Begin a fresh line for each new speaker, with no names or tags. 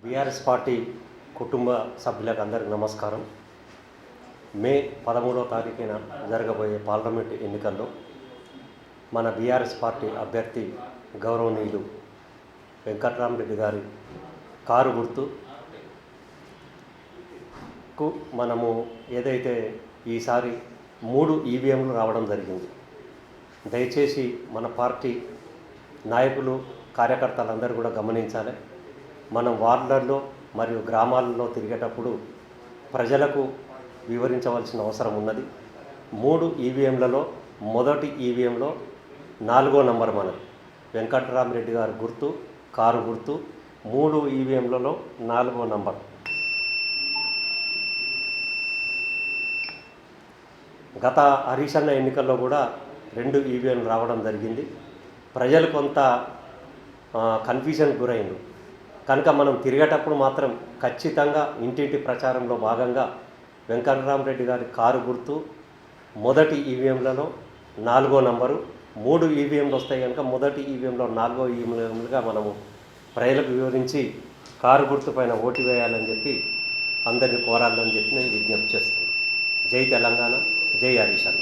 BRS party కుటుంబ సభ్యులకు అందరికీ నమస్కారం. మే 13వ తారీఖున జరగబోయే పార్లమెంటు ఎన్నికల్లో మన బీఆర్ఎస్ పార్టీ అభ్యర్థి గౌరవనీయులు వెంకట్రామరెడ్డి గారి కారు గుర్తుకు మనము ఏదైతే ఈసారి 3 ఈవీఎంలు రావడం జరిగింది. దయచేసి మన పార్టీ నాయకులు కార్యకర్తలందరూ కూడా గమనించాలి. మనం వార్డులలో మరియు గ్రామాలలో తిరిగేటప్పుడు ప్రజలకు వివరించవలసిన అవసరం ఉన్నది. 3 ఈవీఎంలలో మొదటి ఈవీఎంలో 4వ నంబర్ మనది వెంకట్రామరెడ్డి గారి గుర్తు కారు గుర్తు. 3 ఈవీఎంలలో 4వ నంబర్. గత హరీషన్న ఎన్నికల్లో కూడా 2 ఈవీఎంలు రావడం జరిగింది. ప్రజలు కొంత కన్ఫ్యూజన్కి గురైంది కనుక మనం తిరిగేటప్పుడు మాత్రం ఖచ్చితంగా ఇంటింటి ప్రచారంలో భాగంగా వెంకట్రామరెడ్డి గారి కారు గుర్తు మొదటి ఈవీఎంలలో 4వ నంబరు. 3 ఈవీఎంలు వస్తాయి కనుక మొదటి ఈవీఎంలో 4వ ఈవీఎంలుగా మనము ప్రజలకు వివరించి కారు గుర్తు పైన ఓటు వేయాలని చెప్పి అందరినీ కోరాలని చెప్పి నేను విజ్ఞప్తి చేస్తున్నాను. జై తెలంగాణ, జై హరీష్ అన్న.